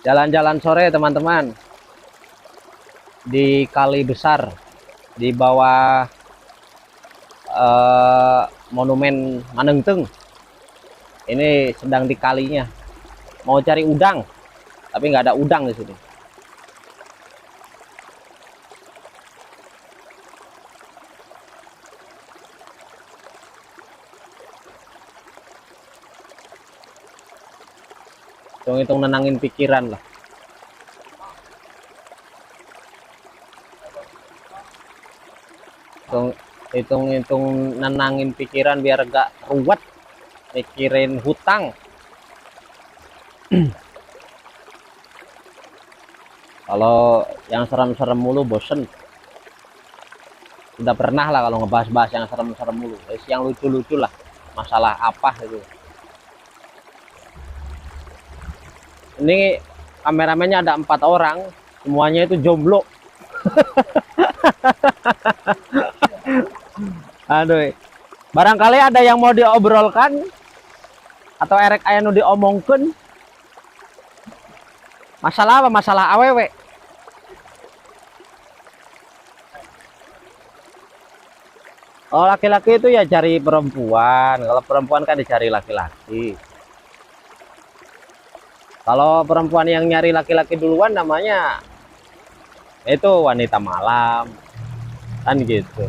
Jalan-jalan sore teman-teman di kali besar di bawah monumen Manengteng. Ini sedang di kalinya. Mau cari udang, tapi nggak ada udang di sini. Hitung-hitung nenangin pikiran lah. Hitung-hitung nenangin pikiran biar gak ruwet mikirin hutang. Kalau yang serem-serem mulu bosen. Udah pernah lah kalau ngebahas-bahas yang serem-serem mulu. Yang lucu-lucu lah. Masalah apa gitu. Ini kameramennya ada 4 orang. Semuanya itu jomblo. Aduh. Barangkali ada yang mau diobrolkan atau erek aya nu diomongkeun. Masalah apa? Masalah awewe. Oh, laki-laki itu ya cari perempuan. Kalau perempuan kan dicari laki-laki. Kalau perempuan yang nyari laki-laki duluan namanya itu wanita malam. Kan gitu.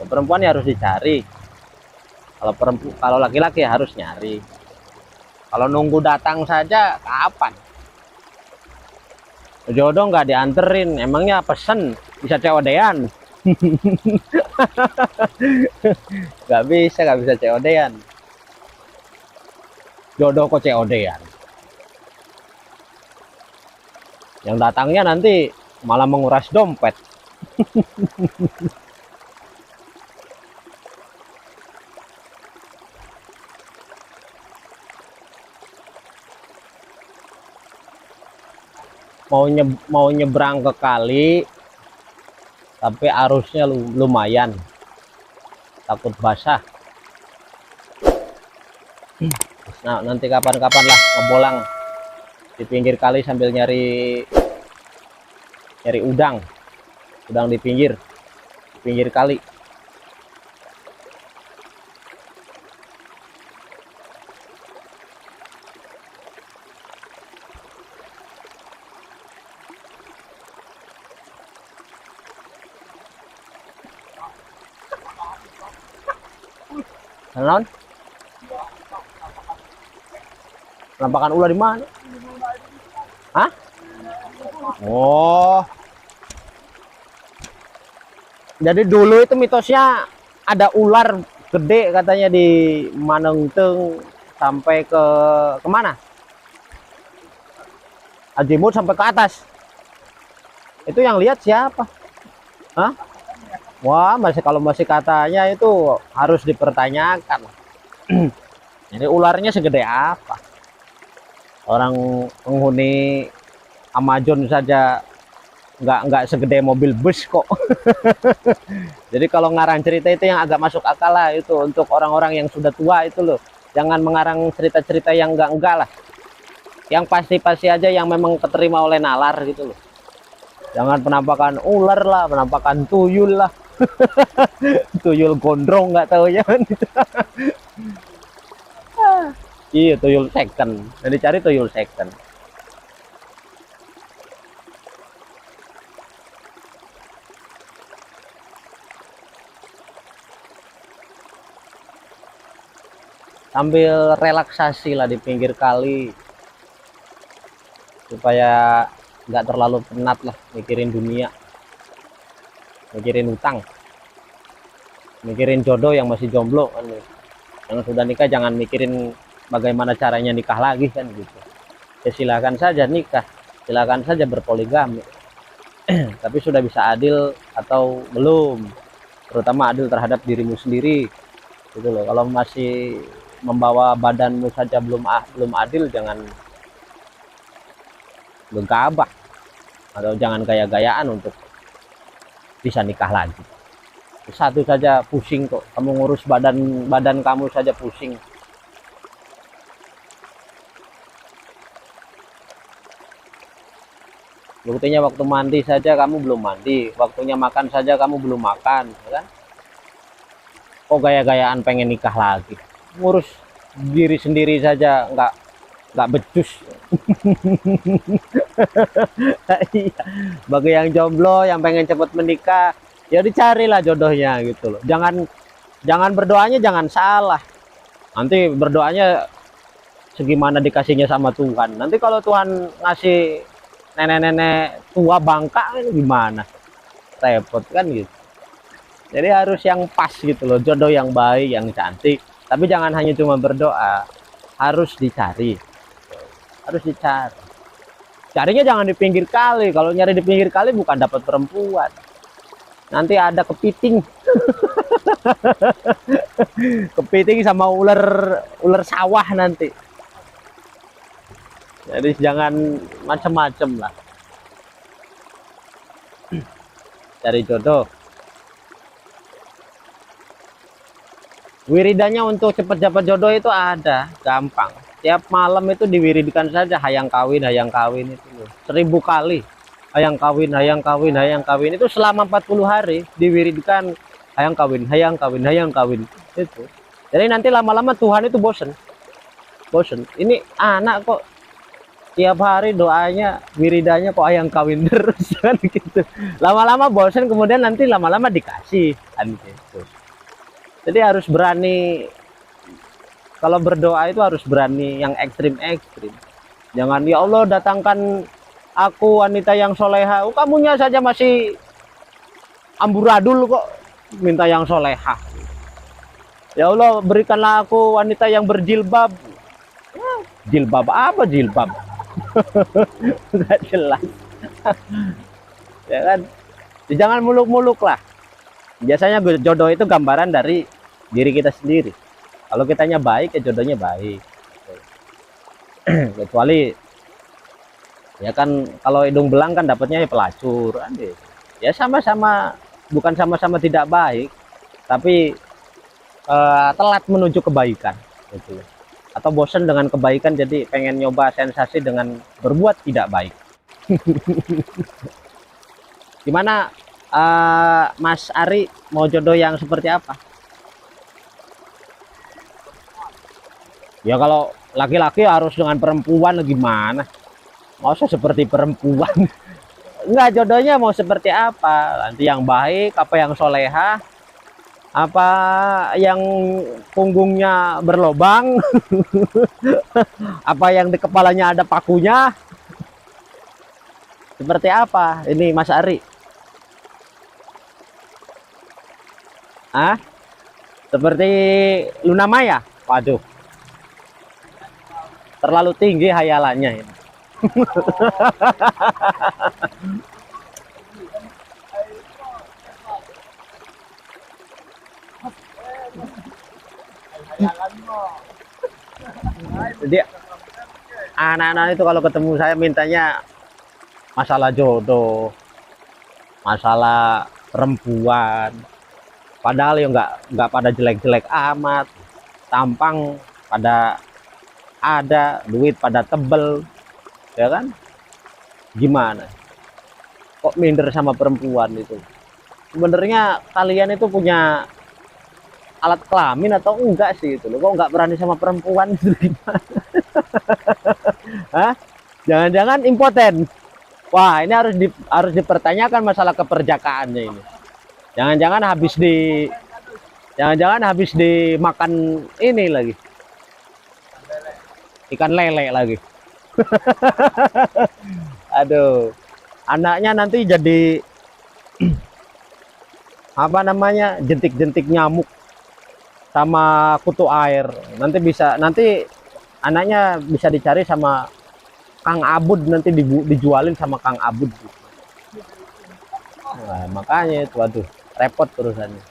Perempuan ya harus dicari. Kalau laki-laki ya harus nyari. Kalau nunggu datang saja kapan? Jodoh nggak dianterin, emangnya pesen bisa COD-an? Nggak bisa COD-an. Jodoh kok COD-an? Yang datangnya nanti malah menguras dompet. Mau nyebrang ke kali, tapi arusnya lumayan, takut basah. Nah, nanti kapan-kapan lah ngebolang di pinggir kali sambil nyari udang di pinggir kali. Naon? Penampakan ular di mana? Hah? Oh. Jadi dulu itu mitosnya ada ular gede katanya di Manengteng sampai ke kemana? Azimut sampai ke atas. Itu yang lihat siapa? Hah? Wah, kalau masih katanya itu harus dipertanyakan. Jadi ularnya segede apa? Orang penghuni Amazon saja nggak segede mobil bus kok. Jadi kalau ngarang cerita itu yang agak masuk akal lah, itu untuk orang-orang yang sudah tua itu loh. Jangan mengarang cerita-cerita yang enggak lah. Yang pasti-pasti aja yang memang keterima oleh nalar gitu loh. Jangan penampakan ular lah, penampakan tuyul lah. Tuyul gondrong nggak tahu ya. Iya, tuyul second. Jadi cari tuyul second. Sambil relaksasi lah di pinggir kali supaya nggak terlalu penat lah mikirin dunia, mikirin utang, mikirin jodoh yang masih jomblo kan. Yang sudah nikah jangan mikirin bagaimana caranya nikah lagi kan gitu. Ya silakan saja nikah, silakan saja berpoligami. Tapi sudah bisa adil atau belum, terutama adil terhadap dirimu sendiri gitu loh. Kalau masih membawa badanmu saja belum adil, jangan gegabah atau jangan gaya-gayaan untuk bisa nikah lagi. Satu saja pusing kok, kamu ngurus badan kamu saja pusing. Buktinya waktu mandi saja kamu belum mandi, waktunya makan saja kamu belum makan, ya kan? Kok gaya-gayaan pengen nikah lagi? Ngurus diri sendiri saja nggak becus. Iya. Bagi yang jomblo yang pengen cepet menikah, ya dicarilah jodohnya gitu loh. Jangan jangan berdoanya jangan salah. Nanti berdoanya segimana dikasihnya sama Tuhan. Nanti kalau Tuhan ngasih nenek-nenek tua bangka gimana? Repot kan gitu. Jadi harus yang pas gitu loh, jodoh yang baik, yang cantik. Tapi jangan hanya cuma berdoa, harus dicari. Harus dicari. Carinya jangan di pinggir kali. Kalau nyari di pinggir kali bukan dapat perempuan. Nanti ada kepiting. Kepiting sama ular ular sawah nanti. Jadi jangan macem-macem lah. Cari jodoh. Wiridanya untuk cepat dapat jodoh itu ada, gampang. Tiap malam itu diwiridkan saja hayang kawin itu 1000 kali. Hayang kawin, hayang kawin, hayang kawin itu selama 40 hari diwiridkan hayang kawin, hayang kawin, hayang kawin itu. Jadi nanti lama-lama Tuhan itu bosen. Bosen. Ini anak kok tiap hari doanya, wiridanya kok hayang kawin terus kan gitu. Lama-lama bosen, kemudian nanti lama-lama dikasih kan gitu. Jadi harus berani, kalau berdoa itu harus berani yang ekstrim-ekstrim. Jangan ya Allah datangkan aku wanita yang soleha. Oh, kamunya saja masih amburadul kok minta yang soleha. Ya Allah berikanlah aku wanita yang berjilbab. Jilbab apa jilbab? Nggak jelas. Ya kan? Jangan muluk-muluk lah. Biasanya jodoh itu gambaran dari diri kita sendiri. Kalau kitanya baik ya jodohnya baik. Kecuali ya kan kalau hidung belang kan dapatnya ya pelacur kan gitu. Ya sama-sama, bukan sama-sama tidak baik, tapi telat menuju kebaikan gitu. Atau bosan dengan kebaikan jadi pengen nyoba sensasi dengan berbuat tidak baik. Gimana Mas Ari mau jodoh yang seperti apa? Ya kalau laki-laki harus dengan perempuan gimana? Mau seperti perempuan? Enggak, jodohnya mau seperti apa? Nanti yang baik, apa yang soleha, apa yang punggungnya berlobang, apa yang di kepalanya ada pakunya? Seperti apa? Ini Mas Ari. Ah, seperti Luna Maya. Waduh, terlalu tinggi hayalannya ini. Jadi anak-anak itu kalau ketemu saya mintanya masalah jodoh, masalah perempuan. Padahal ya nggak pada jelek-jelek amat, tampang pada ada, duit pada tebel, ya kan? Gimana? Kok minder sama perempuan itu? Sebenarnya kalian itu punya alat kelamin atau enggak sih itu loh? Kok nggak berani sama perempuan itu gimana? Hah? Jangan-jangan impoten? Wah, ini harus dipertanyakan masalah keperjakaannya ini. Jangan-jangan habis dimakan ini lagi. Ikan lele lagi. Aduh. Anaknya nanti jadi apa namanya? Jentik-jentik nyamuk sama kutu air. Nanti anaknya bisa dicari sama Kang Abud, nanti dijualin sama Kang Abud. Nah, makanya itu waduh, repot urusannya.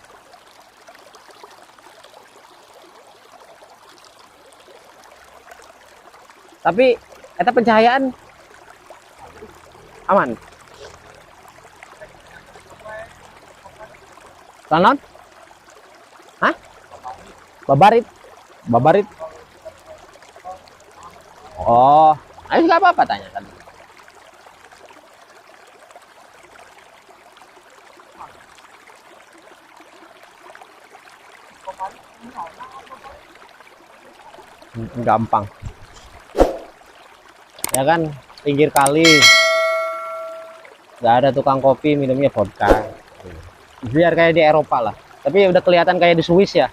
Tapi eta pencahayaan aman. Lanon? Hah? Babarit. Babarit. Oh, ayo nggak apa-apa tanyakan. gampang ya kan, pinggir kali nggak ada tukang kopi, minumnya vodka, biar kayak di Eropa lah. Tapi udah kelihatan kayak di Swiss ya.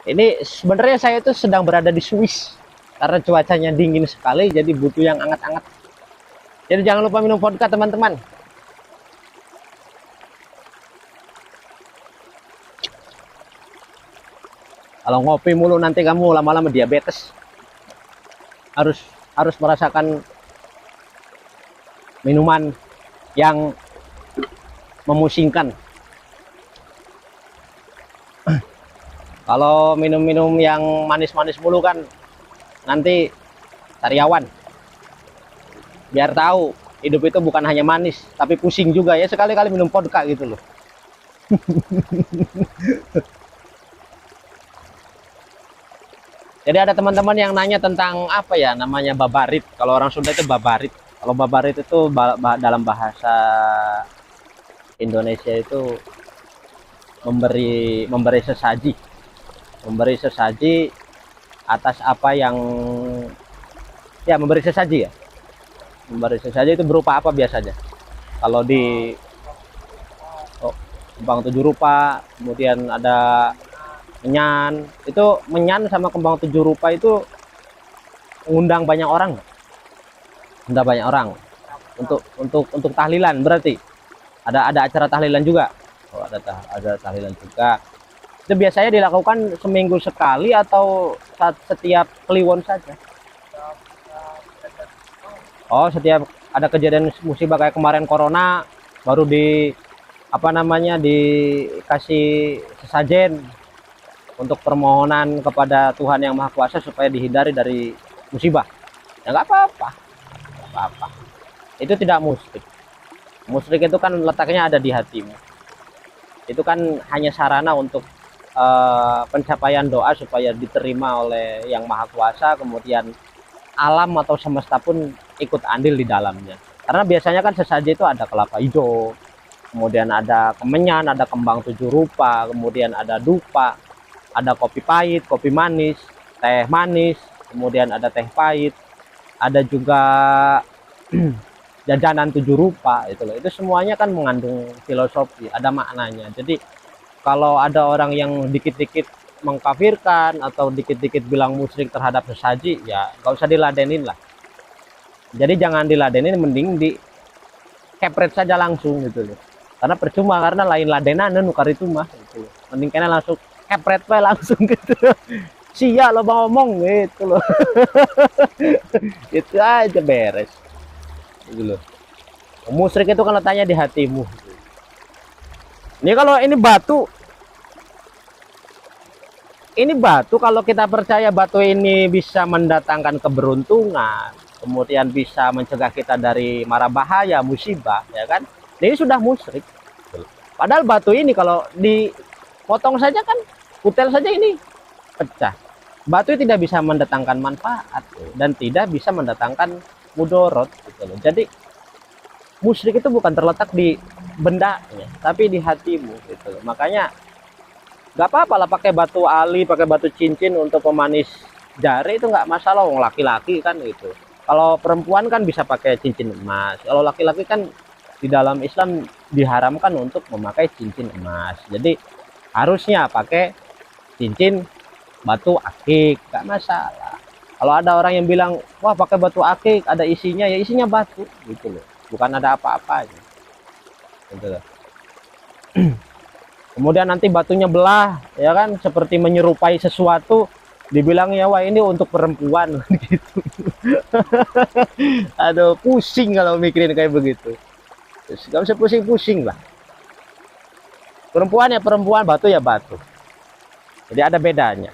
Ini sebenarnya saya itu sedang berada di Swiss karena cuacanya dingin sekali, jadi butuh yang anget-anget. Jadi jangan lupa minum vodka teman-teman. Kalau ngopi mulu nanti kamu lama-lama diabetes. Harus merasakan minuman yang memusingkan. Kalau minum-minum yang manis-manis mulu kan nanti sariawan. Biar tahu hidup itu bukan hanya manis tapi pusing juga ya, sekali-kali minum vodka gitu loh. Jadi ada teman-teman yang nanya tentang apa ya namanya babarit. Kalau orang Sunda itu babarit. Kalau babarit itu dalam bahasa Indonesia itu memberi sesaji. Memberi sesaji atas apa yang ya, memberi sesaji ya. Memberi sesaji itu berupa apa biasanya? Kalau di kembang 7 rupa, kemudian ada menyan. Itu menyan sama kembang 7 rupa itu mengundang banyak orang. Undang banyak orang untuk tahlilan, berarti ada acara tahlilan juga. Oh, ada tahlilan juga. Itu biasanya dilakukan seminggu sekali atau setiap kliwon saja? Oh, setiap ada kejadian musibah kayak kemarin corona, baru di apa namanya dikasih sesajen untuk permohonan kepada Tuhan yang Maha Kuasa supaya dihindari dari musibah. Ya nggak apa-apa, nggak apa-apa. Itu tidak musyrik. Musyrik itu kan letaknya ada di hatimu. Itu kan hanya sarana untuk pencapaian doa supaya diterima oleh yang Maha Kuasa, kemudian alam atau semesta pun ikut andil di dalamnya. Karena biasanya kan sesaji itu ada kelapa hijau, kemudian ada kemenyan, ada kembang 7 rupa, kemudian ada dupa, ada kopi pahit, kopi manis, teh manis, kemudian ada teh pahit, ada juga jajanan 7 rupa itu loh. Itu semuanya kan mengandung filosofi, ada maknanya. Jadi kalau ada orang yang dikit-dikit mengkafirkan atau dikit-dikit bilang musyrik terhadap sesaji, ya nggak usah diladenin lah. Jadi jangan diladenin, mending di kepret saja langsung gitu loh. Karena percuma, karena lain ladenan nukar itu mah gitu loh. Mending kena langsung kepret we langsung gitu. Sia lo ngomong gitu loh. Itu aja beres. Gitu loh. Musyrik itu kan letaknya di hatimu. Ini kalau ini batu kalau kita percaya batu ini bisa mendatangkan keberuntungan, kemudian bisa mencegah kita dari mara bahaya, musibah, ya kan? Ini sudah musyrik. Padahal batu ini kalau dipotong saja kan, kutel saja ini pecah. Batu tidak bisa mendatangkan manfaat dan tidak bisa mendatangkan mudorot gitu loh. Jadi musyrik itu bukan terletak di bendanya, tapi di hatimu gitu loh. Makanya nggak apa-apa lah pakai batu ali, pakai batu cincin untuk pemanis jari, itu nggak masalah, wong laki-laki kan gitu. Kalau perempuan kan bisa pakai cincin emas, kalau laki-laki kan di dalam Islam diharamkan untuk memakai cincin emas. Jadi harusnya pakai cincin batu akik, nggak masalah. Kalau ada orang yang bilang wah pakai batu akik ada isinya, ya isinya batu gitu loh, bukan ada apa-apanya gitu loh. Kemudian nanti batunya belah, ya kan, seperti menyerupai sesuatu, dibilang ya wah ini untuk perempuan gitu. Aduh, pusing kalau mikirin kayak begitu. Terus gak usah pusing-pusing lah. Perempuan ya perempuan, batu ya batu. Jadi ada bedanya.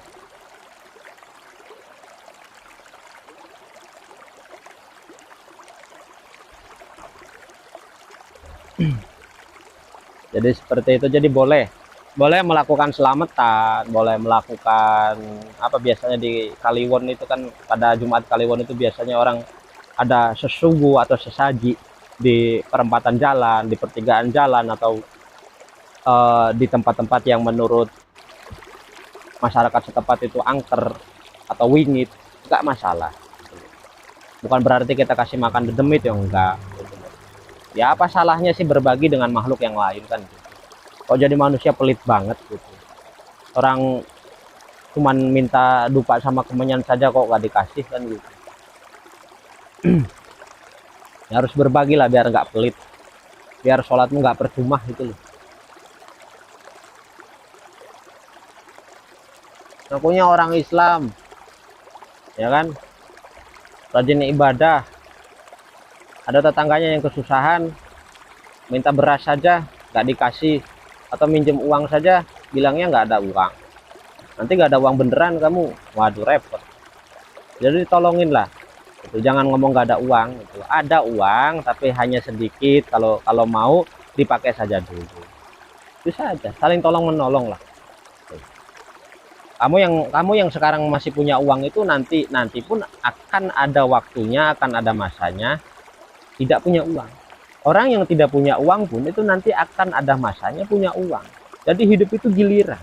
Jadi seperti itu. Jadi boleh melakukan selamatan, boleh melakukan apa, biasanya di Kliwon itu kan pada Jumat Kliwon itu biasanya orang ada sesugu atau sesaji di perempatan jalan, di pertigaan jalan, atau di tempat-tempat yang menurut masyarakat setempat itu angker atau wingit, nggak masalah. Bukan berarti kita kasih makan dedemit ya, enggak. Ya apa salahnya sih berbagi dengan makhluk yang lain kan? Kok jadi manusia pelit banget gitu. Orang cuman minta dupa sama kemenyan saja kok nggak dikasih kan gitu. Ya harus berbagi lah biar nggak pelit, biar sholatmu nggak percuma gitu loh. Akunya orang Islam ya kan, rajin ibadah, ada tetangganya yang kesusahan, minta beras saja nggak dikasih, atau minjem uang saja bilangnya nggak ada uang, nanti nggak ada uang beneran kamu, waduh repot. Jadi tolongin lah gitu. Jangan ngomong nggak ada uang gitu. Ada uang tapi hanya sedikit, kalau mau dipakai saja dulu, bisa aja saling tolong menolong lah. Kamu yang sekarang masih punya uang itu nanti pun akan ada waktunya, akan ada masanya tidak punya uang. Orang yang tidak punya uang pun itu nanti akan ada masanya punya uang. Jadi hidup itu giliran.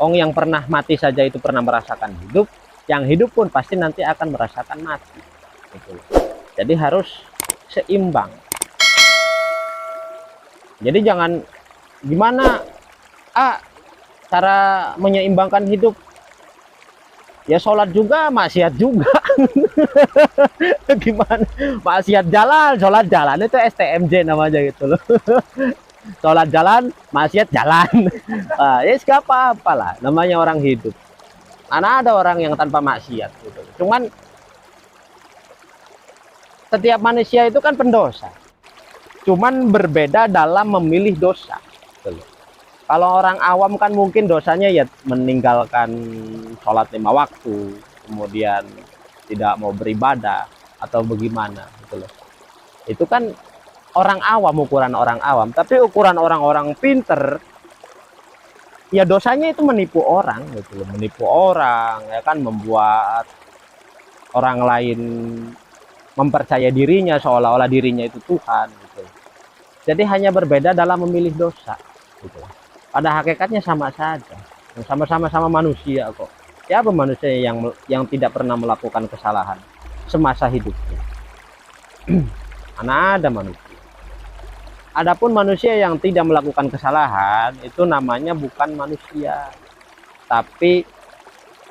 Orang yang pernah mati saja itu pernah merasakan hidup, yang hidup pun pasti nanti akan merasakan mati. Gitu. Jadi harus seimbang. Jadi jangan gimana cara menyeimbangkan hidup, ya sholat juga maksiat juga. Gimana, maksiat jalan sholat jalan, itu STMJ namanya gitu loh. Sholat jalan maksiat jalan. Ya gak apa-apa lah, namanya orang hidup. Mana ada orang yang tanpa maksiat gitu. Cuman setiap manusia itu kan pendosa, cuman berbeda dalam memilih dosa gitu loh. Kalau orang awam kan mungkin dosanya ya meninggalkan sholat 5 waktu, kemudian tidak mau beribadah atau bagaimana gitu loh. Itu kan orang awam, ukuran orang awam. Tapi ukuran orang-orang pinter, ya dosanya itu menipu orang gitu loh. Menipu orang, ya kan, membuat orang lain mempercaya dirinya seolah-olah dirinya itu Tuhan gitu. Jadi hanya berbeda dalam memilih dosa gitu loh. Pada hakikatnya sama saja, sama-sama manusia kok. Siapa manusia yang tidak pernah melakukan kesalahan semasa hidupnya? Mana ada manusia. Adapun manusia yang tidak melakukan kesalahan itu namanya bukan manusia, tapi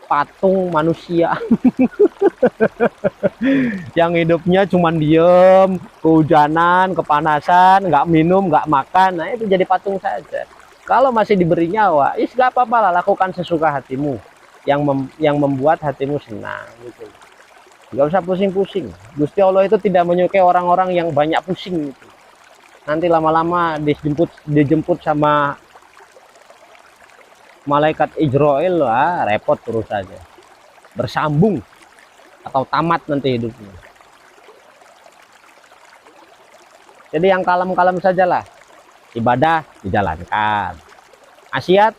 patung manusia. Yang hidupnya cuman diem, kehujanan, kepanasan, nggak minum, nggak makan, nah itu jadi patung saja. Kalau masih diberi nyawa, gak apa-apa lah, lakukan sesuka hatimu, yang membuat hatimu senang gitu. Gak usah pusing-pusing. Gusti Allah itu tidak menyukai orang-orang yang banyak pusing gitu. Nanti lama-lama dijemput sama malaikat Ijrail, repot terus saja, bersambung atau tamat nanti hidupnya. Jadi yang kalem-kalem sajalah, ibadah dijalankan, maksiat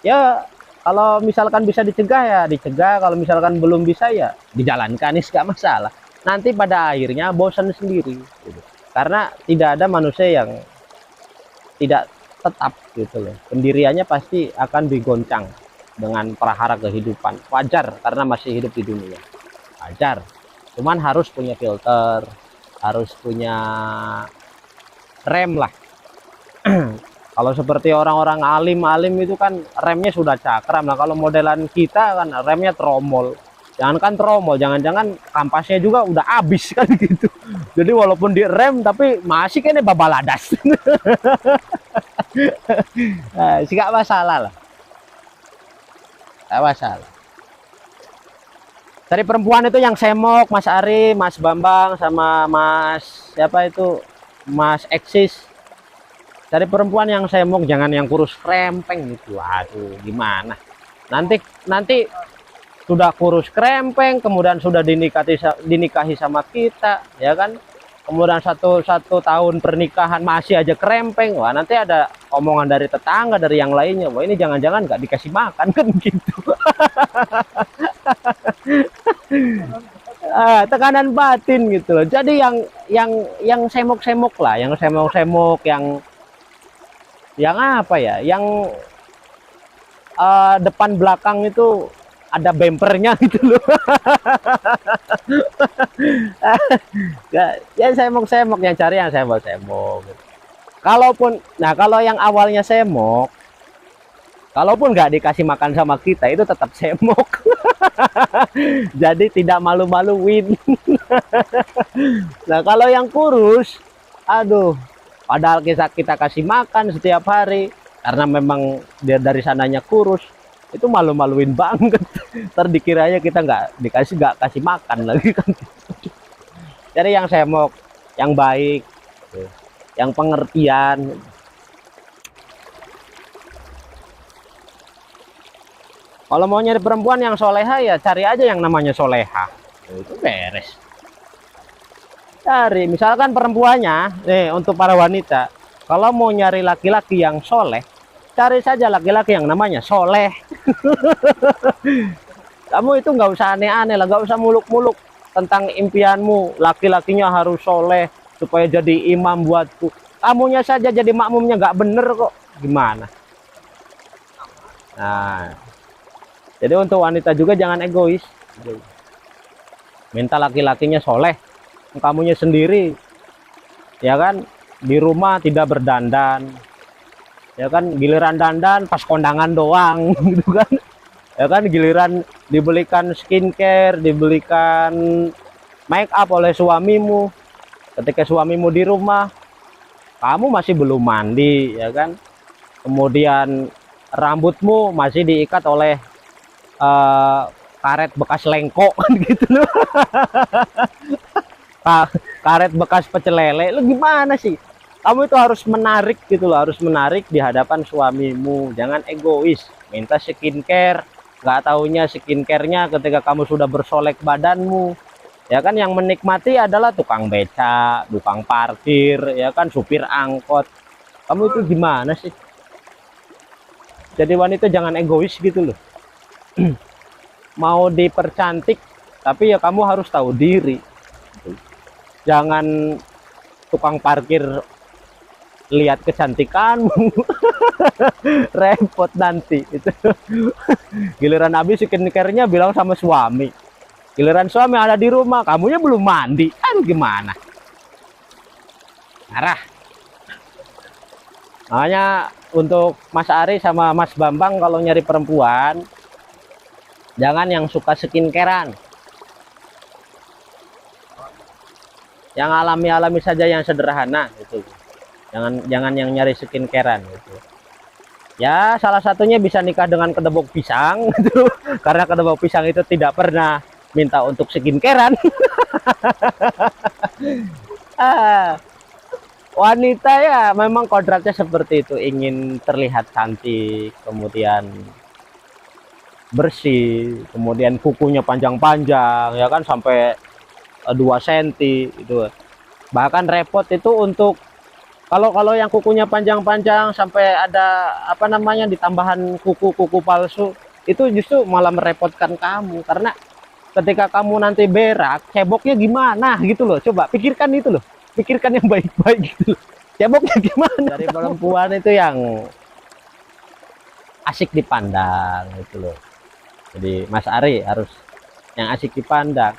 ya kalau misalkan bisa dicegah ya dicegah, kalau misalkan belum bisa ya dijalankan, ini gak masalah. Nanti pada akhirnya bosan sendiri gitu. Karena tidak ada manusia yang tidak tetap gitu loh, pendiriannya pasti akan digoncang dengan prahara kehidupan. Wajar karena masih hidup di dunia, wajar. Cuman harus punya filter, harus punya rem lah. Kalau seperti orang-orang alim itu kan remnya sudah cakram. Nah kalau modelan kita kan remnya tromol. Jangankan tromol, jangan-jangan kampasnya juga udah habis kan gitu. Jadi walaupun di rem tapi masih kayaknya babaladas. Nah, sih gak masalah lah, gak masalah. Dari perempuan itu yang semok, Mas Ari, Mas Bambang, sama Mas siapa itu, Mas Eksis. Dari perempuan yang semok, jangan yang kurus krempeng gitu. Aduh, gimana? Nanti sudah kurus krempeng, kemudian sudah dinikahi sama kita, ya kan? Kemudian satu tahun pernikahan masih aja krempeng. Wah, nanti ada omongan dari tetangga, dari yang lainnya. Wah, ini jangan-jangan nggak dikasih makan kan gitu. Tekanan batin gitu loh. Jadi yang semok-semok lah, yang semok-semok, yang apa ya, yang depan belakang itu ada bempernya gitu loh. Ya semok-semok, yang cari yang semok-semok. Kalaupun, nah kalau yang awalnya semok, kalaupun nggak dikasih makan sama kita itu tetap semok. Jadi tidak malu-maluin. Nah kalau yang kurus, aduh, padahal kita kasih makan setiap hari, karena memang dia dari sananya kurus, itu malu-maluin banget. Ntar dikiranya kita nggak kasih makan lagi kan. Jadi yang semok, yang baik, yang pengertian. Kalau mau nyari perempuan yang soleha ya cari aja yang namanya soleha, itu beres. Cari misalkan perempuannya nih, untuk para wanita, kalau mau nyari laki-laki yang soleh, cari saja laki-laki yang namanya soleh. Kamu itu nggak usah aneh-aneh lah, nggak usah muluk-muluk tentang impianmu laki-lakinya harus soleh supaya jadi imam buatku. Kamunya saja jadi makmumnya nggak bener kok, gimana? Nah, jadi untuk wanita juga jangan egois, minta laki-lakinya soleh, kamunya sendiri ya kan di rumah tidak berdandan, ya kan giliran dandan pas kondangan doang. Gitu kan, ya kan giliran dibelikan skincare, dibelikan make up oleh suamimu, ketika suamimu di rumah kamu masih belum mandi, ya kan, kemudian rambutmu masih diikat oleh karet bekas lengkok gitu loh. Karet bekas pecel lele, lu gimana sih? Kamu itu harus menarik gitu loh, harus menarik di hadapan suamimu. Jangan egois minta skincare, nggak taunya skincare-nya ketika kamu sudah bersolek badanmu, ya kan. Yang menikmati adalah tukang beca, tukang parkir, ya kan, supir angkot. Kamu itu gimana sih? Jadi wanita jangan egois gitu loh. Mau dipercantik tapi ya kamu harus tahu diri. Jangan tukang parkir lihat kecantikanmu. Repot nanti itu. Giliran habis skincare-nya bilang sama suami, giliran suami ada di rumah kamunya belum mandi, kan gimana? Marah. Makanya untuk Mas Ari sama Mas Bambang kalau nyari perempuan, jangan yang suka skincarean, yang alami-alami saja, yang sederhana gitu. Jangan yang nyari skincarean gitu. Ya salah satunya bisa nikah dengan kedebok pisang gitu. Karena kedebok pisang itu tidak pernah minta untuk skincarean. Wanita ya memang kodratnya seperti itu, ingin terlihat cantik, kemudian bersih, kemudian kukunya panjang-panjang, ya kan, sampai 2 cm itu. Bahkan repot itu untuk kalau yang kukunya panjang-panjang sampai ada apa namanya ditambahan kuku palsu, itu justru malah merepotkan kamu, karena ketika kamu nanti berak, ceboknya gimana gitu loh. Coba pikirkan itu loh, pikirkan yang baik-baik gitu loh. Ceboknya gimana? Dari perempuan itu yang asik dipandang gitu loh. Jadi Mas Ari harus yang asik dipandang.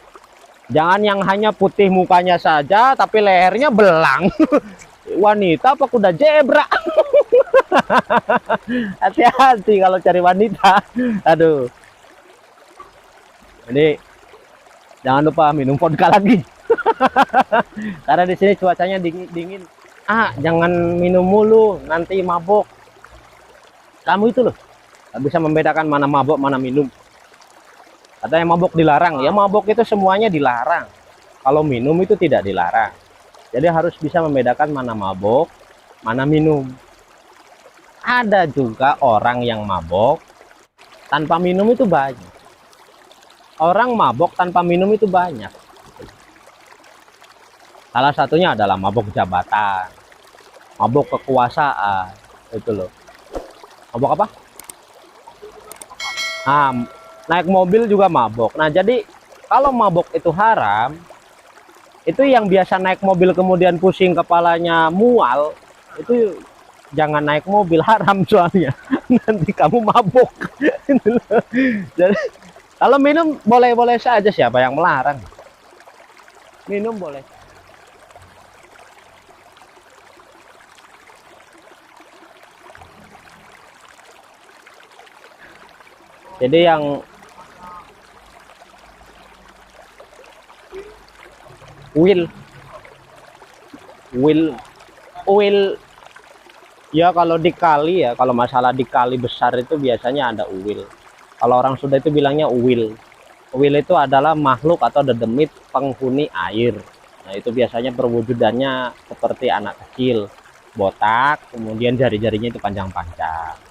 Jangan yang hanya putih mukanya saja tapi lehernya belang. Wanita apa kuda zebra? Hati-hati kalau cari wanita. Aduh. Jadi jangan lupa minum vodka lagi. Karena di sini cuacanya dingin. Jangan minum mulu, nanti mabok. Kamu itu loh nggak bisa membedakan mana mabok mana minum. Ada yang mabok dilarang, ya mabok itu semuanya dilarang. Kalau minum itu tidak dilarang. Jadi harus bisa membedakan mana mabok, mana minum. Ada juga orang yang mabok tanpa minum itu banyak. Orang mabok tanpa minum itu banyak. Salah satunya adalah mabok jabatan, mabok kekuasaan, itu loh. Mabok apa? Naik mobil juga mabok. Nah, jadi kalau mabok itu haram, itu yang biasa naik mobil kemudian pusing kepalanya mual, itu jangan naik mobil, haram soalnya. Nanti kamu mabuk. Jadi kalau minum boleh-boleh saja, siapa yang melarang? Minum boleh. Jadi yang will will will ya, kalau di kali ya, kalau masalah di kali besar itu biasanya ada uwil. Kalau orang Sunda itu bilangnya uwil. Uwil itu adalah makhluk atau dedemit penghuni air. Nah, itu biasanya perwujudannya seperti anak kecil, botak, kemudian jari-jarinya itu panjang-panjang.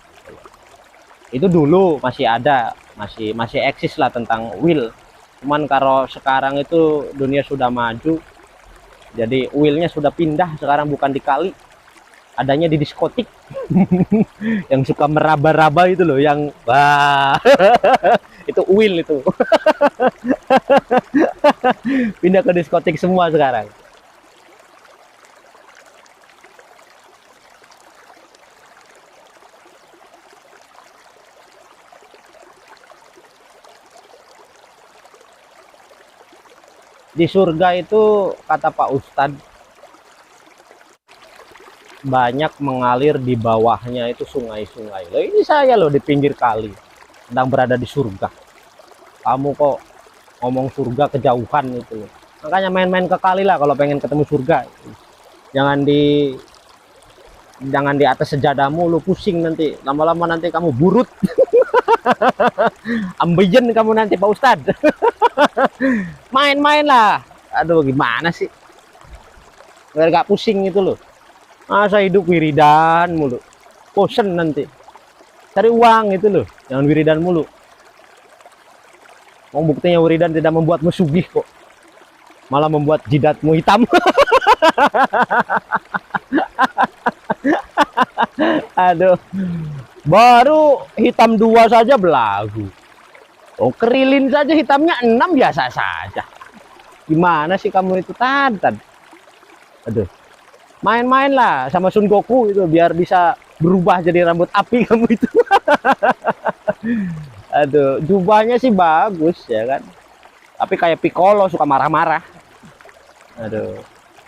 Itu dulu masih ada, masih eksis lah tentang will. Cuman kalau sekarang itu dunia sudah maju, jadi willnya sudah pindah, sekarang bukan di kali, adanya di diskotik. Yang suka meraba-raba itu loh, yang wah. Itu will itu. Pindah ke diskotik semua sekarang. Di surga itu kata Pak Ustadz, banyak mengalir di bawahnya itu sungai-sungai. Loh, ini saya loh di pinggir kali, sedang berada di surga. Kamu kok ngomong surga kejauhan itu. Makanya main-main ke kali lah kalau pengen ketemu surga. Jangan di atas sejadamu, lu pusing nanti. Lama-lama nanti kamu burut. Ambeien kamu nanti Pak Ustadz. Main-main lah. Aduh, gimana sih? Biar gak pusing itu loh. Masa hidup wiridan mulu. Bosen nanti. Cari uang itu loh. Jangan wiridan mulu. Mau buktinya wiridan tidak membuatmu sugih kok. Malah membuat jidatmu hitam. Aduh. Baru hitam 2 saja belagu. Oh, kerilin saja hitamnya 6 biasa saja. Gimana sih kamu itu, Tan? Aduh. Main-main lah sama Sun Goku itu biar bisa berubah jadi rambut api kamu itu. Aduh, jubahnya sih bagus ya kan. Tapi kayak Piccolo suka marah-marah. Aduh.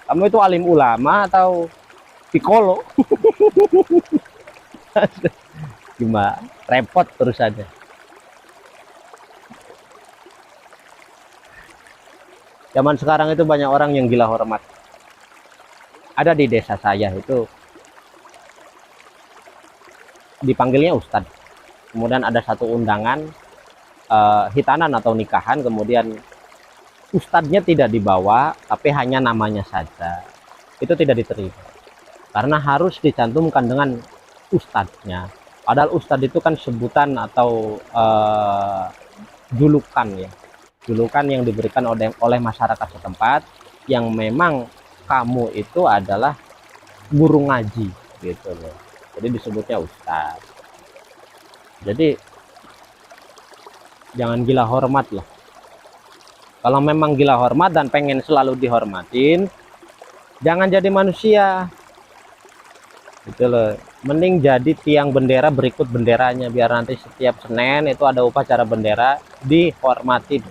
Kamu itu alim ulama atau Piccolo? Gimana? Repot terus aja. Zaman sekarang itu banyak orang yang gila hormat. Ada di desa saya itu dipanggilnya Ustadz. Kemudian ada satu undangan hitanan atau nikahan, kemudian Ustadznya tidak dibawa, tapi hanya namanya saja. Itu tidak diterima. Karena harus dicantumkan dengan Ustadznya. Padahal Ustadz itu kan sebutan atau julukan ya. Julukan yang diberikan oleh masyarakat setempat yang memang kamu itu adalah guru ngaji gitu loh. Jadi disebutnya Ustadz. Jadi jangan gila hormat lah. Kalau memang gila hormat dan pengen selalu dihormatin, jangan jadi manusia. Gitu loh. Mending jadi tiang bendera berikut benderanya, biar nanti setiap Senin itu ada upacara bendera dihormatin.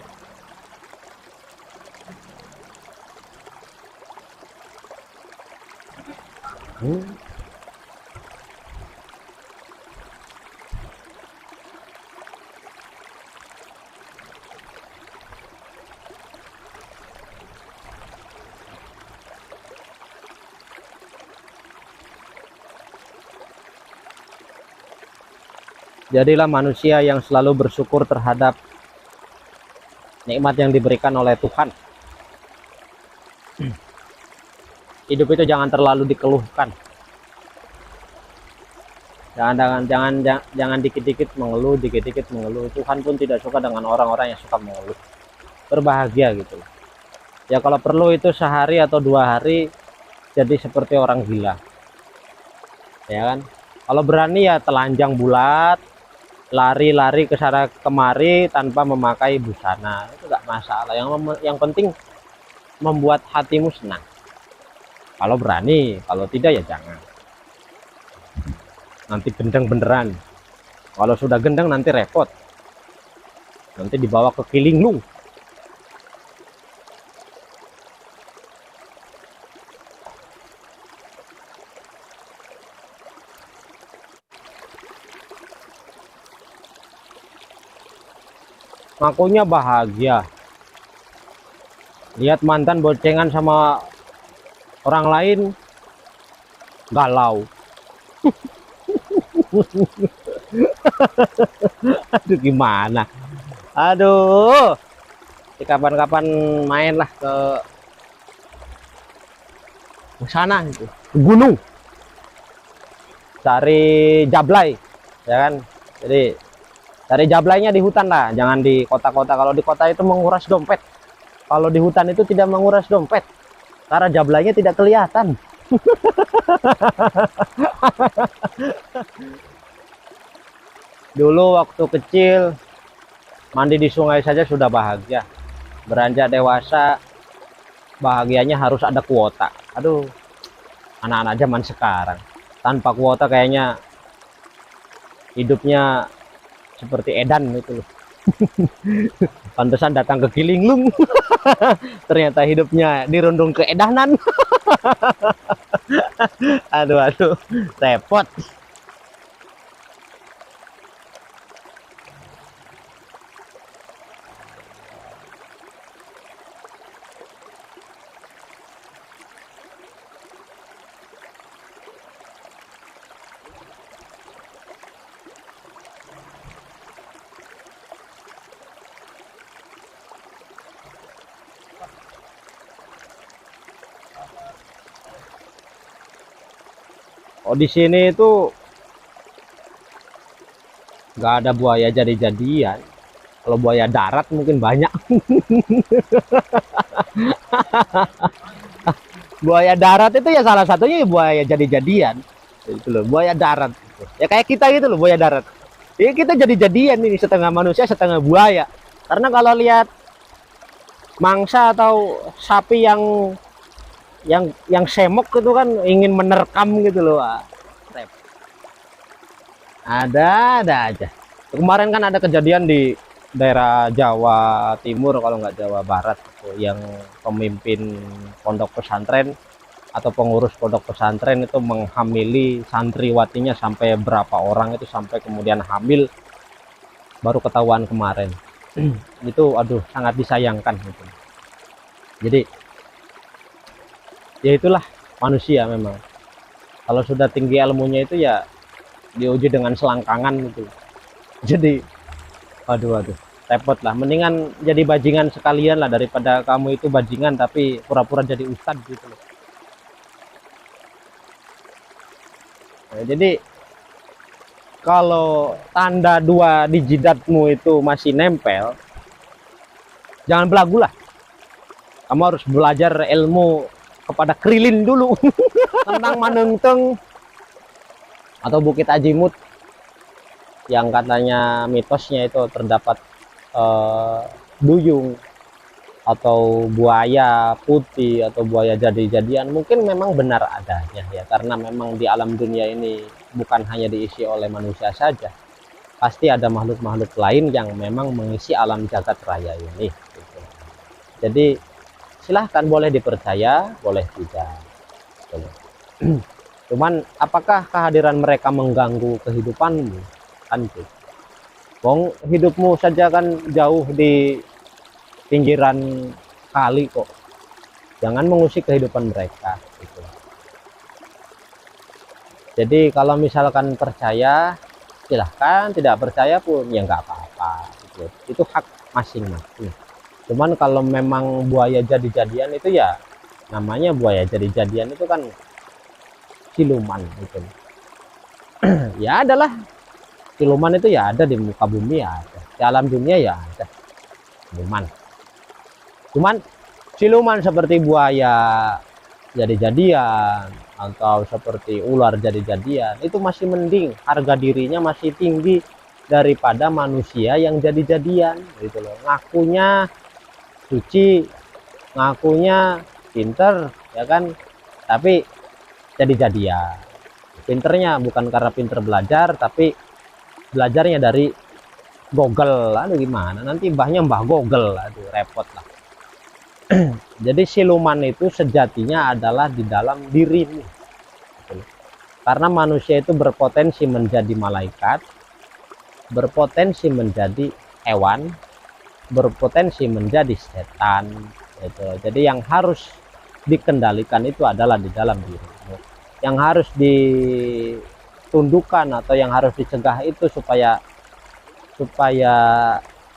Jadilah manusia yang selalu bersyukur terhadap nikmat yang diberikan oleh Tuhan. Hidup itu jangan terlalu dikeluhkan. Jangan dikit-dikit mengeluh, dikit-dikit mengeluh. Tuhan pun tidak suka dengan orang-orang yang suka mengeluh. Berbahagia gitu. Ya kalau perlu itu sehari atau 2 hari jadi seperti orang gila. Ya kan? Kalau berani ya telanjang bulat, lari-lari ke sana kemari tanpa memakai busana, itu enggak masalah. Yang penting membuat hatimu senang. Kalau berani, kalau tidak ya jangan. nanti gendeng beneran. Kalau sudah gendeng nanti repot, nanti dibawa ke Kilinglung. Ngakunya bahagia lihat mantan boncengan sama orang lain, galau. Aduh gimana, aduh, kapan-kapan main lah ke sana gitu, ke gunung, cari jablay, ya kan. Jadi cari jablaynya di hutan lah, jangan di kota-kota. Kalau di kota itu menguras dompet, kalau di hutan itu tidak menguras dompet karena jablaynya tidak kelihatan. Dulu waktu kecil mandi di sungai saja sudah bahagia, beranjak dewasa bahagianya harus ada kuota. Aduh, anak-anak zaman sekarang tanpa kuota kayaknya hidupnya seperti edan itu loh. Pantesan datang ke Kilinglung. Ternyata hidupnya dirundung keedanan. Aduh, repot. Oh, di sini itu nggak ada buaya jadi-jadian. Kalau buaya darat mungkin banyak. Buaya darat itu ya salah satunya ya buaya jadi-jadian. Itu loh, buaya darat. Ya kayak kita gitu loh, buaya darat. Ya kita jadi-jadian ini, setengah manusia, setengah buaya. Karena kalau lihat mangsa atau sapi yang semok itu kan ingin menerkam gitu loh. Ada aja. Kemarin kan ada kejadian di daerah Jawa Timur kalau nggak Jawa Barat gitu, yang pemimpin pondok pesantren atau pengurus pondok pesantren itu menghamili santriwatinya sampai berapa orang, itu sampai kemudian hamil, baru ketahuan kemarin. Itu aduh sangat disayangkan gitu. Jadi ya itulah manusia memang, kalau sudah tinggi ilmunya itu ya diuji dengan selangkangan gitu. Jadi aduh repot lah, mendingan jadi bajingan sekalian lah daripada kamu itu bajingan tapi pura-pura jadi ustad gitu loh. Nah, jadi kalau tanda 2 di jidatmu itu masih nempel, jangan belagu lah. Kamu harus belajar ilmu kepada Krilin dulu. Tentang Manengteng atau Bukit Ajimut, yang katanya mitosnya itu terdapat duyung atau buaya putih atau buaya jadi-jadian. Mungkin memang benar adanya ya, karena memang di alam dunia ini bukan hanya diisi oleh manusia saja, pasti ada makhluk-makhluk lain yang memang mengisi alam jagat raya ini gitu. Jadi silahkan, boleh dipercaya boleh tidak gitu. Cuman apakah kehadiran mereka mengganggu kehidupanmu? Kan gitu. Wong hidupmu saja kan jauh di pinggiran kali kok. Jangan mengusik kehidupan mereka gitu. Jadi kalau misalkan percaya silahkan, tidak percaya pun ya nggak apa-apa gitu. Itu hak masing-masing. Cuman kalau memang buaya jadi-jadian itu ya namanya buaya jadi-jadian itu kan siluman gitu. Ya adalah siluman itu ya ada di muka bumi, ya ada di alam dunia, ya ada siluman. Cuman siluman seperti buaya jadi-jadian atau seperti ular jadi-jadian itu masih mending, harga dirinya masih tinggi daripada manusia yang jadi-jadian gitu loh. Ngakunya suci, ngakunya pinter ya kan, tapi jadi-jadian Pinternya bukan karena pinter belajar, tapi belajarnya dari Google. Aduh gimana, nanti mbah Google, aduh repot lah. Jadi siluman itu sejatinya adalah di dalam dirimu, karena manusia itu berpotensi menjadi malaikat, berpotensi menjadi hewan, berpotensi menjadi setan gitu. Jadi yang harus dikendalikan itu adalah di dalam dirimu, yang harus ditundukkan atau yang harus dicegah itu supaya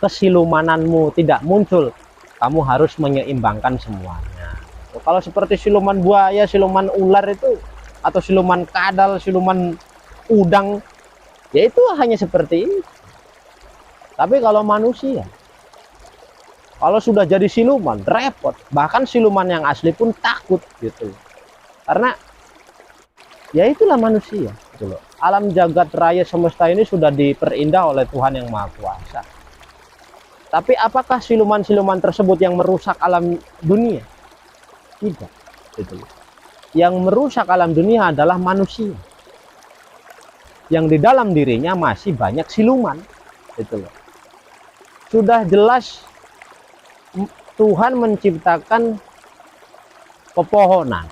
kesilumananmu tidak muncul. Kamu harus menyeimbangkan semuanya. Kalau seperti siluman buaya, siluman ular itu, atau siluman kadal, siluman udang, ya itu hanya seperti itu. Tapi kalau manusia, kalau sudah jadi siluman, repot. Bahkan siluman yang asli pun takut gitu. Karena ya itulah manusia gitu loh. Alam jagat raya semesta ini sudah diperindah oleh Tuhan yang Maha Kuasa. Tapi apakah siluman-siluman tersebut yang merusak alam dunia? Tidak. Gitu loh. Yang merusak alam dunia adalah manusia. Yang di dalam dirinya masih banyak siluman. Gitu loh. Sudah jelas Tuhan menciptakan pepohonan.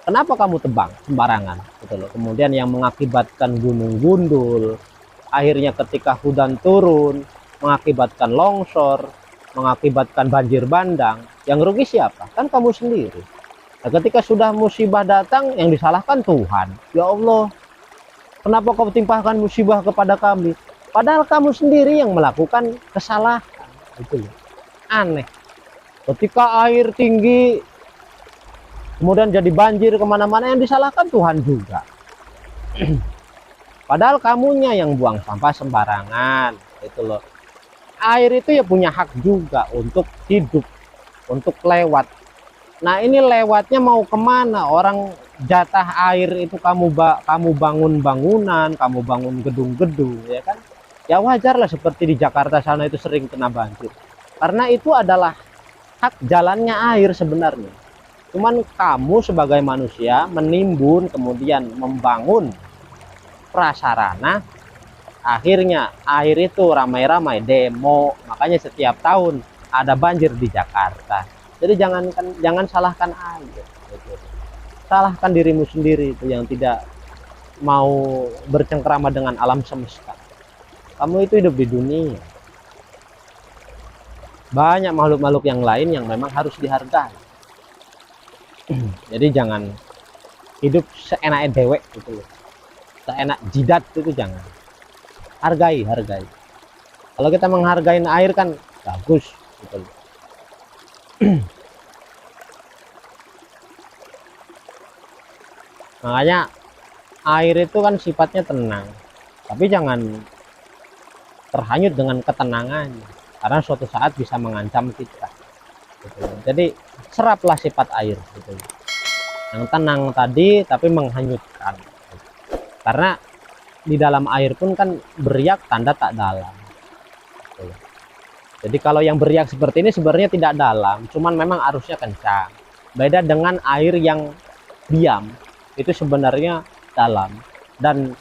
Kenapa kamu tebang sembarangan? Gitu loh. Kemudian yang mengakibatkan gunung gundul, akhirnya ketika hujan turun, mengakibatkan longsor, mengakibatkan banjir bandang. Yang rugi siapa? Kan kamu sendiri. Nah, ketika sudah musibah datang, yang disalahkan Tuhan. Ya Allah, kenapa kau timpahkan musibah kepada kami? Padahal kamu sendiri yang melakukan kesalahan. Itu aneh. Ketika air tinggi, kemudian jadi banjir kemana-mana, yang disalahkan Tuhan juga. Padahal kamunya yang buang sampah sembarangan. Itu loh. Air itu ya punya hak juga untuk hidup, untuk lewat. Nah ini lewatnya mau kemana? Orang jatah air itu kamu bangun bangunan, kamu bangun gedung-gedung, ya kan? Ya wajarlah seperti di Jakarta sana itu sering kena banjir. Karena itu adalah hak jalannya air sebenarnya. Cuman kamu sebagai manusia menimbun, kemudian membangun prasarana, akhirnya air itu ramai-ramai demo. Makanya setiap tahun ada banjir di Jakarta. Jadi jangan salahkan air. Salahkan dirimu sendiri itu yang tidak mau bercengkrama dengan alam semesta. Kamu itu hidup di dunia. Banyak makhluk-makhluk yang lain yang memang harus dihargai. Jadi jangan hidup seenaknya dewek gitu loh. Seenak jidat itu jangan. Hargai. Kalau kita menghargai air kan bagus gitu loh. Makanya air itu kan sifatnya tenang, tapi jangan terhanyut dengan ketenangannya, karena suatu saat bisa mengancam kita gitu. Jadi seraplah sifat air gitu. Yang tenang tadi tapi menghanyutkan gitu. Karena di dalam air pun kan beriak tanda tak dalam gitu. Jadi kalau yang beriak seperti ini sebenarnya tidak dalam, cuman memang arusnya kencang. Beda dengan air yang diam, itu sebenarnya dalam, dan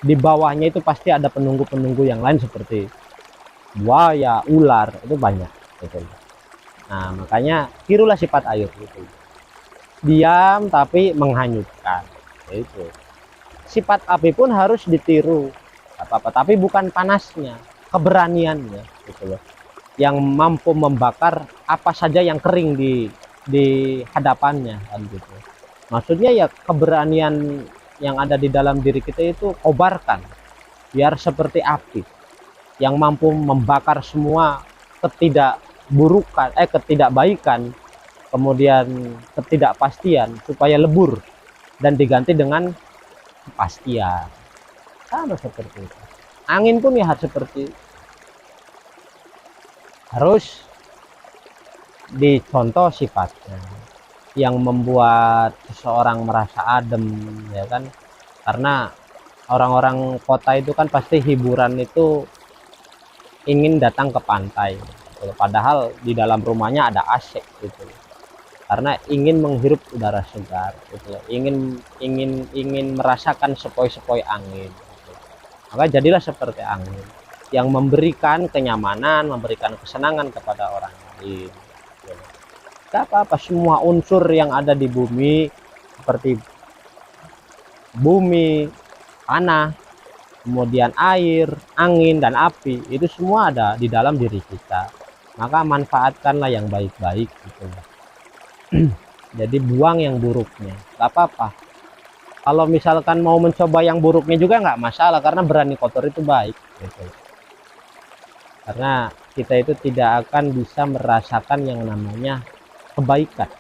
di bawahnya itu pasti ada penunggu-penunggu yang lain seperti buaya, ular, itu banyak gitu. Nah makanya tirulah sifat air gitu. Diam tapi menghanyutkan itu. Sifat api pun harus ditiru apa-apa, tapi bukan panasnya, keberaniannya gitu loh, yang mampu membakar apa saja yang kering di hadapannya kan gitu. Maksudnya ya keberanian yang ada di dalam diri kita itu kobarkan biar seperti api yang mampu membakar semua ketidakbaikan, kemudian ketidakpastian, supaya lebur dan diganti dengan kepastian. Sama seperti itu. Angin pun ya harus seperti itu. Harus dicontoh sifatnya yang membuat seseorang merasa adem, ya kan? Karena orang-orang kota itu kan pasti hiburan itu ingin datang ke pantai, padahal di dalam rumahnya ada AC gitu. karena ingin menghirup udara segar gitu, ingin merasakan sepoi-sepoi angin gitu. Maka jadilah seperti angin yang memberikan kenyamanan, memberikan kesenangan kepada orang lain gitu. Gak apa-apa, semua unsur yang ada di bumi seperti bumi, tanah, kemudian air, angin, dan api, itu semua ada di dalam diri kita. Maka manfaatkanlah yang baik-baik gitu. Jadi buang yang buruknya, gak apa-apa. Kalau misalkan mau mencoba yang buruknya juga nggak masalah, karena berani kotor itu baik gitu. Karena kita itu tidak akan bisa merasakan yang namanya kebaikan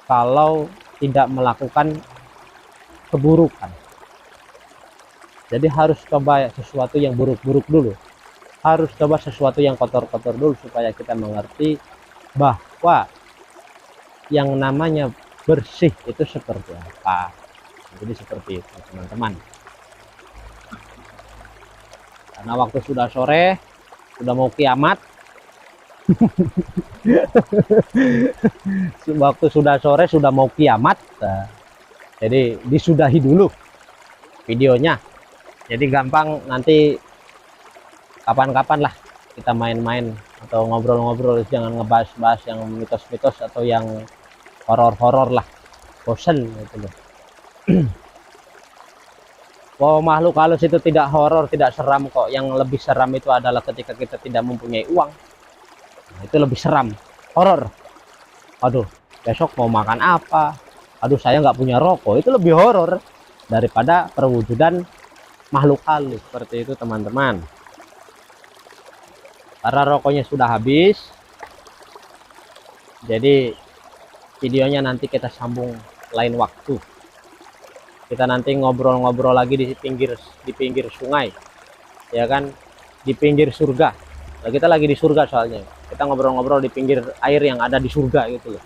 kalau tidak melakukan keburukan. Jadi harus coba sesuatu yang buruk-buruk dulu, harus coba sesuatu yang kotor-kotor dulu, supaya kita mengerti bahwa yang namanya bersih itu seperti apa. Jadi seperti itu teman-teman. Karena waktu sudah sore, sudah mau kiamat. Waktu sudah sore, sudah mau kiamat. Jadi disudahi dulu videonya. Jadi gampang, nanti kapan-kapan lah kita main-main atau ngobrol-ngobrol, jangan ngebahas-bahas yang mitos-mitos atau yang horor-horor lah, bosen gitu loh. Oh, makhluk halus itu tidak horor, tidak seram kok. Yang lebih seram itu adalah ketika kita tidak mempunyai uang. Nah, itu lebih seram, horor. Aduh, besok mau makan apa? Aduh, saya nggak punya rokok. Itu lebih horor daripada perwujudan makhluk halus seperti itu teman-teman. Karena rokoknya sudah habis, jadi videonya nanti kita sambung lain waktu. Kita nanti ngobrol-ngobrol lagi di pinggir sungai, ya kan, di pinggir surga. Nah, kita lagi di surga soalnya. Kita ngobrol-ngobrol di pinggir air yang ada di surga gitu loh.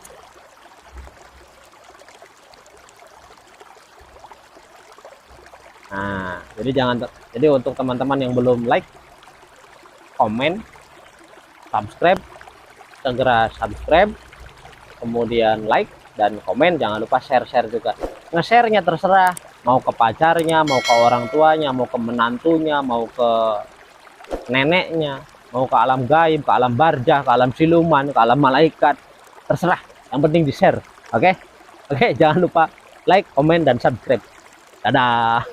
Nah, jadi untuk teman-teman yang belum like, komen, subscribe, segera subscribe, kemudian like dan komen. Jangan lupa share-share juga. Nge-share-nya terserah, mau ke pacarnya, mau ke orang tuanya, mau ke menantunya, mau ke neneknya, mau ke alam gaib, ke alam barzah, ke alam siluman, ke alam malaikat, terserah. Yang penting di-share. Oke? Oke, jangan lupa like, komen, dan subscribe. Dadah.